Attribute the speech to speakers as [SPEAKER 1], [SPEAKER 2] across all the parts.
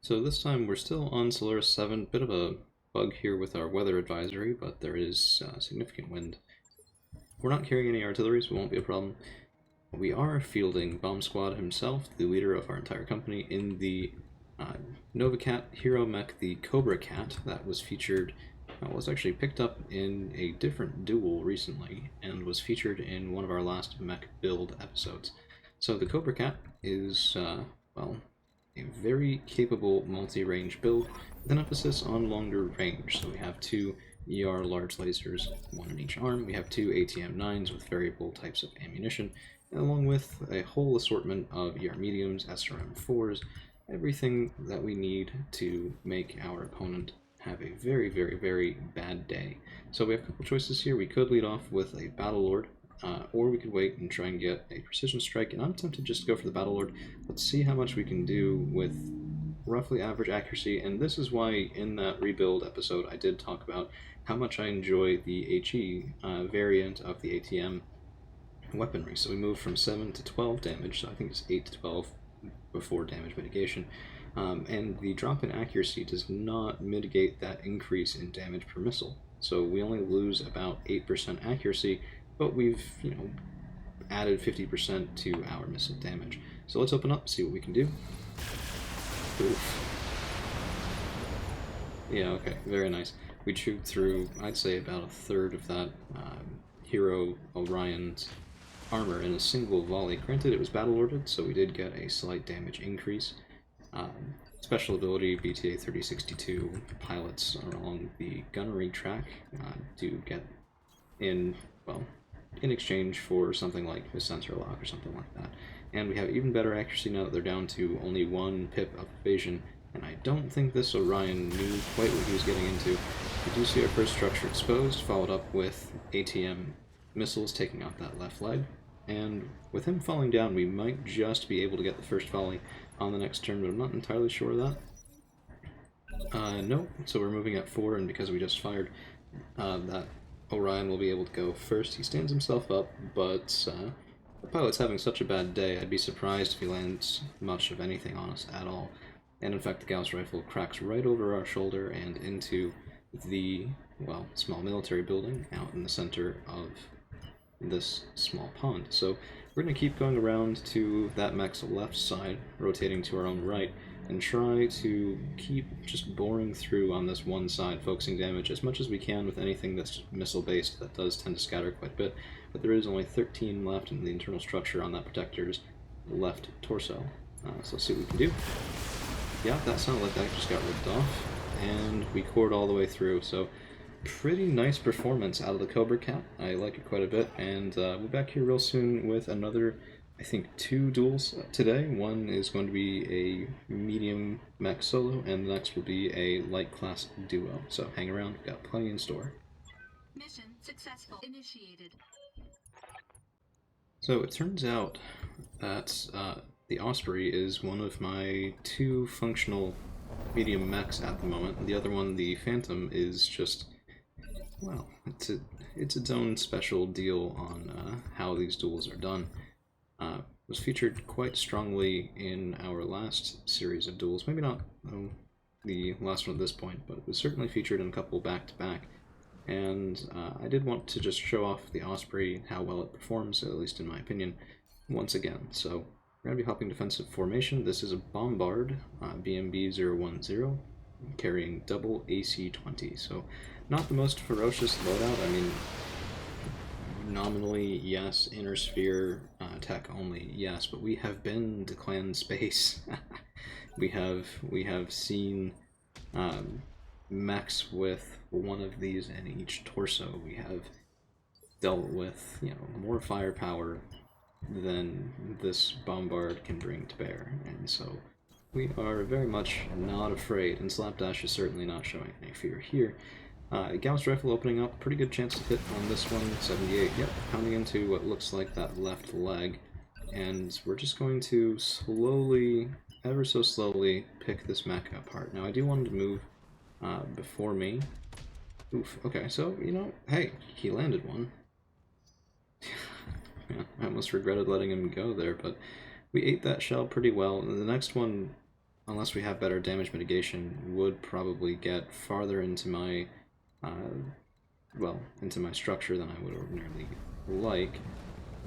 [SPEAKER 1] So this time we're still on Solaris 7, bit of a bug here with our weather advisory, but there is significant wind. We're not carrying any artillery, so it won't be a problem. We are fielding Bomb Squad himself, the leader of our entire company, in the Nova Cat hero mech, the Cobra Cat, that was featured, was actually picked up in a different duel recently, and was featured in one of our last mech build episodes. So the Cobra Cat is, well, a very capable multi-range build with an emphasis on longer range. So we have two ER large lasers, one in each arm. We have two ATM-9s with variable types of ammunition, along with a whole assortment of ER mediums, SRM-4s, everything that we need to make our opponent have a very, very, very bad day. So we have a couple choices here. We could lead off with a Battle Lord, or we could wait and try and get a precision strike, and I'm tempted just to go for the Battle Lord. Let's see how much we can do with roughly average accuracy, and this is why in that rebuild episode I did talk about how much I enjoy the HE variant of the ATM weaponry. So we moved from 7 to 12 damage, so I think it's 8 to 12 before damage mitigation. And the drop in accuracy does not mitigate that increase in damage per missile. So we only lose about 8% accuracy, but we've, added 50% to our missile damage. So let's open up, see what we can do. Oof. Yeah, okay, very nice. We chewed through, I'd say, about a third of that Hero Orion's armor in a single volley. Granted, it was battle-ordered, so we did get a slight damage increase. Special ability BTA 3062 pilots along the gunnery track do get in, well, in exchange for something like a sensor lock or something like that. And we have even better accuracy now that they're down to only 1 pip of evasion, and I don't think this Orion knew quite what he was getting into. We do see our first structure exposed, followed up with ATM missiles taking out that left leg, and with him falling down we might just be able to get the first volley on the next turn, but I'm not entirely sure of that. No, so we're moving at 4, and because we just fired, that Orion will be able to go first. He stands himself up, but the pilot's having such a bad day, I'd be surprised if he lands much of anything on us at all. And in fact, the Gauss rifle cracks right over our shoulder and into the, well, small military building out in the center of this small pond. So we're going to keep going around to that mech's left side, rotating to our own right, and try to keep just boring through on this one side, focusing damage as much as we can with anything that's missile-based. That does tend to scatter quite a bit, but there is only 13 left in the internal structure on that protector's left torso. So let's see what we can do. Yeah, that sounded like that just got ripped off, and we cored all the way through, so pretty nice performance out of the Cobra Cat. I like it quite a bit, and we'll be back here real soon with another, I think, 2 duels today. One is going to be a medium mech solo, and the next will be a light class duo. So hang around, we've got plenty in store.
[SPEAKER 2] Mission successful. Initiated.
[SPEAKER 1] So it turns out that the Osprey is one of my 2 functional medium mechs at the moment. The other one, the Phantom, is just, well, it's its own special deal on how these duels are done. Was featured quite strongly in our last series of duels. Maybe not the last one at this point, but it was certainly featured in a couple back-to-back. And I did want to just show off the Osprey, how well it performs, at least in my opinion, once again. So we're going to be hopping defensive formation. This is a Bombard, BMB-010, carrying double AC-20. So not the most ferocious loadout. I mean, nominally, yes, inner sphere tech only, yes, but we have been to clan space. we have seen mechs with one of these in each torso. We have dealt with, more firepower than this Bombard can bring to bear, and so we are very much not afraid, and Slapdash is certainly not showing any fear here. Gauss rifle opening up, pretty good chance to hit on this one, 78, yep, pounding into what looks like that left leg, and we're just going to slowly, ever so slowly, pick this mech apart. Now I do want him to move before me. Oof, okay, so, hey, he landed one. Yeah, I almost regretted letting him go there, but we ate that shell pretty well, and the next one unless we have better damage mitigation, would probably get farther into my, well, into my structure than I would ordinarily like.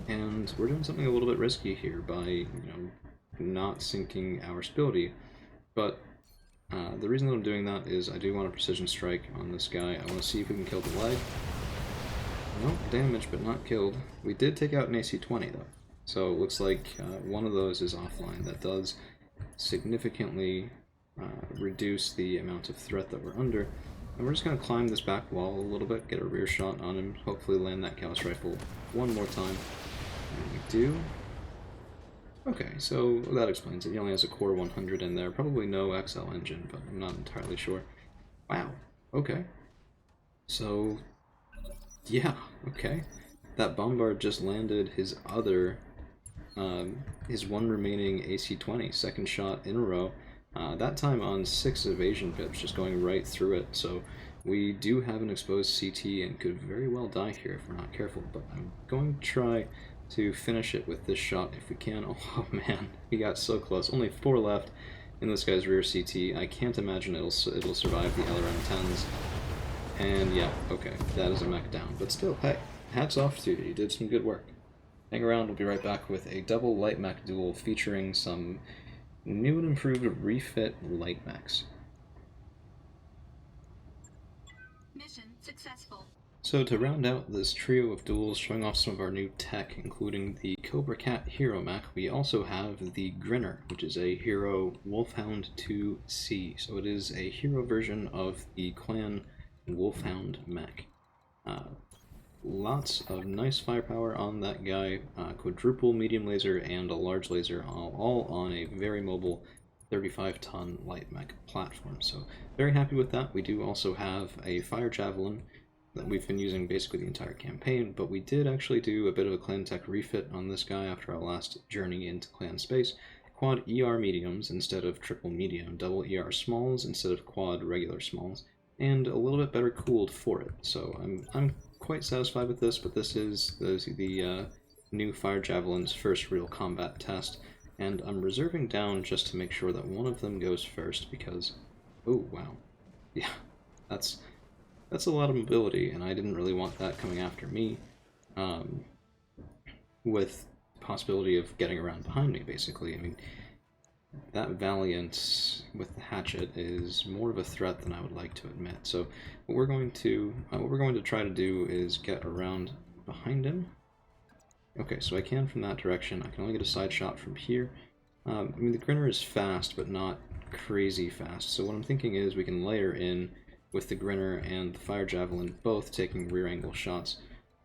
[SPEAKER 1] And we're doing something a little bit risky here by, not sinking our stability. But the reason that I'm doing that is I do want a precision strike on this guy. I want to see if we can kill the leg. Nope, damage, but not killed. We did take out an AC 20, though. So it looks like one of those is offline. That does significantly reduce the amount of threat that we're under. And we're just going to climb this back wall a little bit, get a rear shot on him, hopefully land that Gauss rifle one more time. And we do. Okay, so that explains it. He only has a Core 100 in there. Probably no XL engine, but I'm not entirely sure. Wow, okay. So, yeah, okay. That Bombard just landed his other, his one remaining AC-20, second shot in a row. That time on 6 evasion pips, just going right through it. So we do have an exposed CT and could very well die here if we're not careful. But I'm going to try to finish it with this shot if we can. Oh man, we got so close. Only 4 left in this guy's rear CT. I can't imagine it'll survive the LRM-10s. And yeah, okay, that is a mech down. But still, hey, hats off to you. You did some good work. Hang around, we'll be right back with a double light mech duel featuring some new and improved refit light mechs.
[SPEAKER 2] Mission successful.
[SPEAKER 1] So to round out this trio of duels, showing off some of our new tech, including the Cobra Cat Hero mech, we also have the Grinner, which is a Hero Wolfhound 2C. So it is a hero version of the Clan Wolfhound mech. Lots of nice firepower on that guy, quadruple medium laser and a large laser, all on a very mobile 35-ton light mech platform. So very happy with that. We do also have a fire javelin that we've been using basically the entire campaign, but we did actually do a bit of a clan tech refit on this guy after our last journey into clan space. Quad ER mediums instead of triple medium, double ER smalls instead of quad regular smalls, and a little bit better cooled for it. So I'm quite satisfied with this, but this is the new Fire Javelin's first real combat test, and I'm reserving down just to make sure that one of them goes first because, oh wow, yeah, that's a lot of mobility, and I didn't really want that coming after me, with the possibility of getting around behind me, basically. I mean, that Valiant with the hatchet is more of a threat than I would like to admit. So what we're going to try to do is get around behind him. Okay, so I can from that direction. I can only get a side shot from here. I mean, the Grinner is fast, but not crazy fast. So what I'm thinking is we can layer in with the Grinner and the Fire Javelin both taking rear angle shots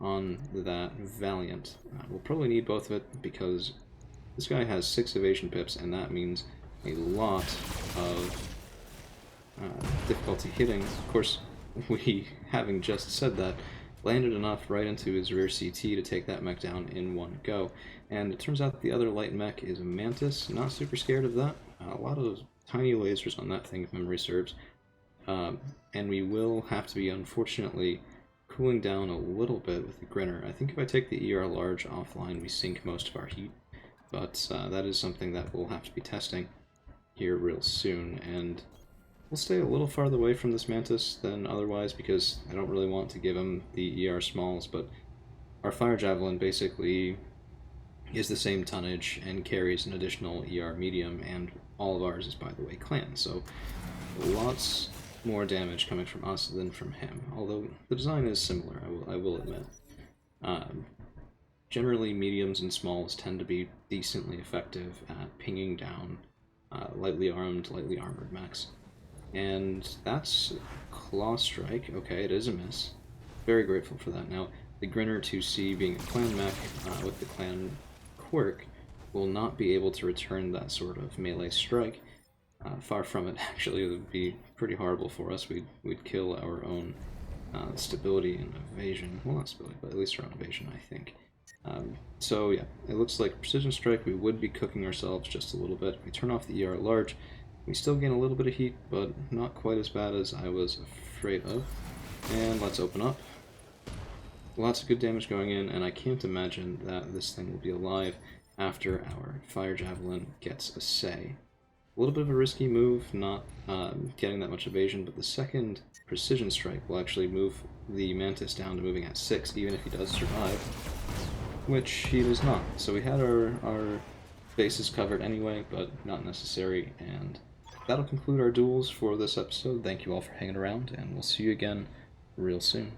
[SPEAKER 1] on that Valiant. We'll probably need both of it because this guy has 6 evasion pips, and that means a lot of difficulty hitting. Of course, we, having just said that, landed enough right into his rear CT to take that mech down in one go. And it turns out the other light mech is a Mantis. Not super scared of that. A lot of tiny lasers on that thing, if memory serves. And we will have to be, unfortunately, cooling down a little bit with the Grinner. I think if I take the ER large offline, we sink most of our heat. But that is something that we'll have to be testing here real soon. And we'll stay a little farther away from this Mantis than otherwise because I don't really want to give him the ER smalls, but our Fire Javelin basically is the same tonnage and carries an additional ER medium, and all of ours is, by the way, clan. So lots more damage coming from us than from him, although the design is similar, I will admit. Generally, mediums and smalls tend to be decently effective at pinging down lightly armed, lightly armored mechs. And that's Claw Strike. Okay, it is a miss. Very grateful for that. Now, the Grinner 2C being a clan mech with the clan quirk will not be able to return that sort of melee strike. Far from it, actually. It would be pretty horrible for us. We'd kill our own stability and evasion. Well, not stability, but at least our own evasion, I think. So yeah, it looks like Precision Strike, we would be cooking ourselves just a little bit. If we turn off the ER large, we still gain a little bit of heat, but not quite as bad as I was afraid of. And let's open up. Lots of good damage going in, and I can't imagine that this thing will be alive after our Fire Javelin gets a say. A little bit of a risky move, not getting that much evasion, but the second precision strike will actually move the Mantis down to moving at 6, even if he does survive, which he does not. So we had our bases covered anyway, but not necessary, and that'll conclude our duels for this episode. Thank you all for hanging around, and we'll see you again real soon.